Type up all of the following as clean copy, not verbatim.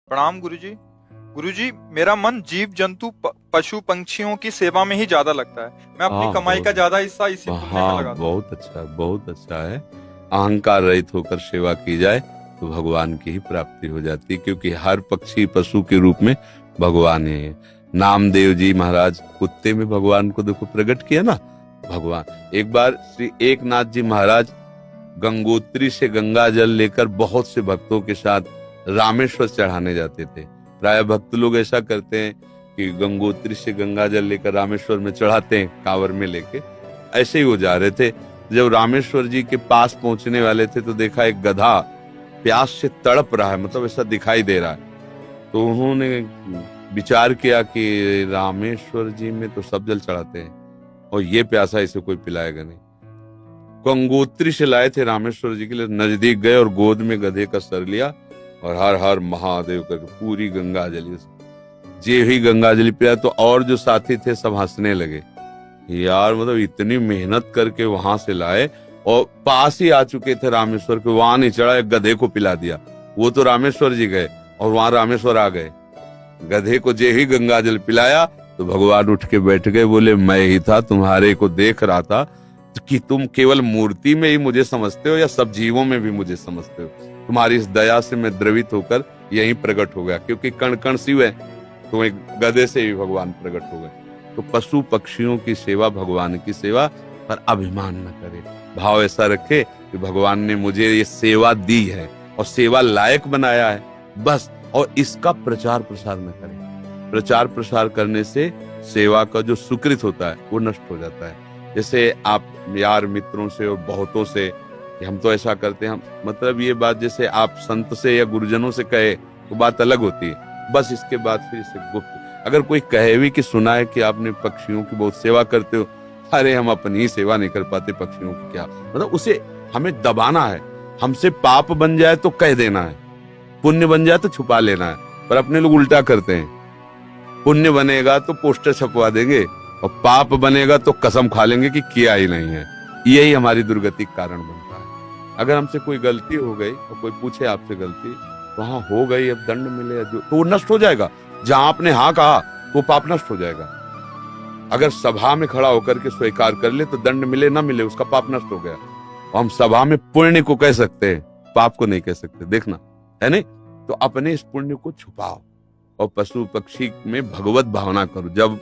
प्रणाम गुरुजी। गुरुजी, मेरा मन जीव जंतु पशु पंछियों की सेवा में ही ज्यादा लगता है। मैं अपनी हाँ कमाई का बहुत ज्यादा हिस्सा इसी पुण्य में हाँ लगाता हूँ। बहुत अच्छा, बहुत अच्छा है। अहंकार रहित होकर सेवा की जाए तो भगवान की ही प्राप्ति हो जाती है, क्योंकि हर पक्षी पशु के रूप में भगवान है। नामदेव जी महाराज कुत्ते में भगवान को देखो प्रकट किया ना। भगवान एक बार श्री एकनाथ जी महाराज गंगोत्री से गंगा जल लेकर बहुत से भक्तों के साथ रामेश्वर चढ़ाने जाते थे। प्राय भक्त लोग ऐसा करते हैं कि गंगोत्री से गंगा जल लेकर रामेश्वर में चढ़ाते हैं कांवर में लेके। ऐसे ही वो जा रहे थे। जब रामेश्वर जी के पास पहुंचने वाले थे तो देखा एक गधा प्यास से तड़प रहा है, मतलब ऐसा दिखाई दे रहा है। तो उन्होंने विचार किया कि रामेश्वर जी में तो सब जल चढ़ाते हैं और ये प्यासा इसे कोई पिलाएगा नहीं। गंगोत्री से लाए थे रामेश्वर जी के लिए, नजदीक गए और गोद में गधे का सर लिया और हर हर महादेव करके पूरी गंगा जली जे ही गंगा जली पिया। तो और जो साथी थे सब हंसने लगे, यार मतलब इतनी मेहनत करके वहां से लाए और पास ही आ चुके थे रामेश्वर के, वहां नहीं चढ़ा, एक गधे को पिला दिया। वो तो रामेश्वर जी गए और वहां रामेश्वर आ गए। गधे को जे ही गंगा जल पिलाया तो भगवान उठ के बैठ गए, बोले मैं ही था, तुम्हारे को देख रहा था कि तुम केवल मूर्ति में ही मुझे समझते हो या सब जीवों में भी मुझे समझते हो। तुम्हारी इस दया से मैं द्रवित होकर यहीं प्रकट हो गया, क्योंकि कण कण शिव है, तो एक गधे से भी भगवान प्रकट हो गए। तो पशु पक्षियों की सेवा भगवान की सेवा, पर अभिमान न करे, भाव ऐसा रखे कि भगवान ने मुझे ये सेवा दी है और सेवा लायक बनाया है बस। और इसका प्रचार प्रसार न करे। प्रचार प्रसार करने से सेवा का जो सुकृत होता है वो नष्ट हो जाता है। जैसे आप यार मित्रों से और बहुतों से हम तो ऐसा करते हैं, हम मतलब ये बात जैसे आप संत से या गुरुजनों से कहे तो बात अलग होती है, बस इसके बाद फिर इसे गुप्त। अगर कोई कहे भी कि सुना है कि आपने पक्षियों की बहुत सेवा करते हो, अरे हम अपनी ही सेवा नहीं कर पाते, पक्षियों की क्या, मतलब उसे हमें दबाना है। हमसे पाप बन जाए तो कह देना है, पुण्य बन जाए तो छुपा लेना है। पर अपने लोग उल्टा करते हैं, पुण्य बनेगा तो पोस्टर छपवा देंगे और पाप बनेगा तो कसम खा लेंगे कि किया ही नहीं है। यही हमारी दुर्गति का कारण बनता है। अगर हमसे कोई गलती हो गई और कोई पूछे आपसे गलती, तो हाँ हो गई, अब दंड मिले जो तो वो नष्ट हो जाएगा। जहां आपने हाँ कहा वो पाप नष्ट हो जाएगा। अगर सभा में खड़ा होकर के स्वीकार कर ले तो दंड मिले ना मिले उसका पाप नष्ट हो गया। और हम सभा में पुण्य को कह सकते हैं, पाप को नहीं कह सकते, देखना है नहीं। तो अपने इस पुण्य को छुपाओ और पशु पक्षी में भगवत भावना करो। जब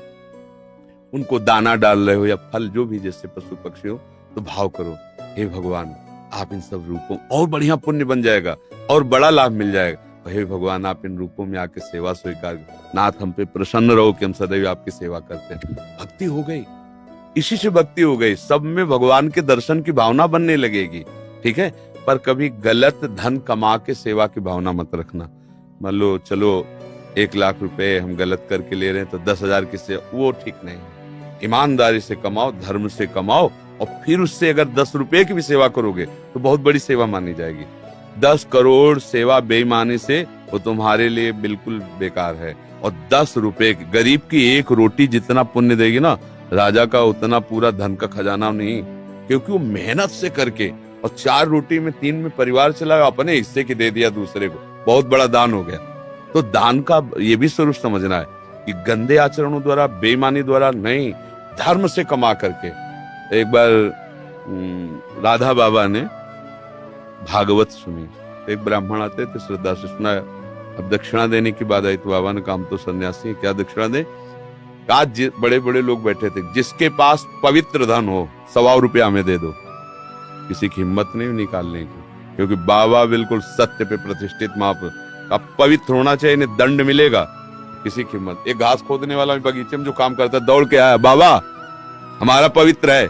उनको दाना डाल रहे हो या फल जो भी, जैसे पशु पक्षी हो, तो भाव करो, हे भगवान आप इन सब रूपों, और बढ़िया पुण्य बन जाएगा और बड़ा लाभ मिल जाएगा। हे भगवान आप इन रूपों में आके सेवा स्वीकार, नाथ हम पे प्रसन्न रहो कि हम सदैव आपकी सेवा करते हैं। भक्ति हो गई, इसी से भक्ति हो गई। सब में भगवान के दर्शन की भावना बनने लगेगी, ठीक है। पर कभी गलत धन कमा के सेवा की भावना मत रखना। मान लो चलो 1 लाख रुपए हम गलत करके ले रहे हैं तो 10,000 की सेवा, वो ठीक नहीं है। ईमानदारी से कमाओ, धर्म से कमाओ, और फिर उससे अगर 10 रुपए की भी सेवा करोगे तो बहुत बड़ी सेवा मानी जाएगी। 10 करोड़ सेवा बेईमानी से वो तुम्हारे लिए बिल्कुल बेकार है। और 10 रुपए गरीब की 1 रोटी जितना पुण्य देगी ना, राजा का उतना पूरा धन का खजाना नहीं, क्योंकि वो मेहनत से करके और 4 रोटी में 3 में परिवार चलाया, अपने हिस्से की दे दिया दूसरे को, बहुत बड़ा दान हो गया। तो दान का ये भी स्वरूप समझना है कि गंदे आचरणों द्वारा, बेईमानी द्वारा नहीं, धर्म से कमा करके। एक बार राधा बाबा ने भागवत सुनी, एक ब्राह्मण आते थे, श्रद्धा से सुना। अब दक्षिणा देने की बात आई तो बाबा ने काम तो सन्यासी क्या दक्षिणा दे। आज बड़े बड़े लोग बैठे थे, जिसके पास पवित्र धन हो 100 रुपया हमें दे दो। किसी की हिम्मत नहीं निकालने की, क्योंकि बाबा बिल्कुल सत्य पे प्रतिष्ठित महापुरुष। अब पवित्र होना चाहिए, इन्हें दंड मिलेगा। किसी की हिम्मत। एक घास खोदने वाला बगीचे में जो काम करता है, दौड़ के आया, बाबा हमारा पवित्र है।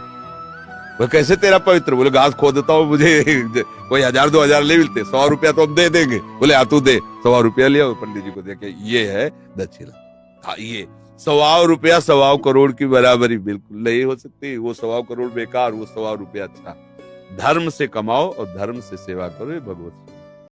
वो कैसे तेरा पवित्र? बोले घास खोदता हूँ, मुझे कोई 1,000-2,000 ले मिलते, 100 रुपया तो हम दे देंगे। बोले आ तू दे। 100 रुपया लिया, पंडित जी को देखे, ये है दक्षिणा। ये 100 रुपया 100 करोड़ की बराबरी बिल्कुल नहीं हो सकती। वो 100 करोड़ बेकार, वो 100 रुपया अच्छा। धर्म से कमाओ और धर्म से सेवा करो, ये भगवत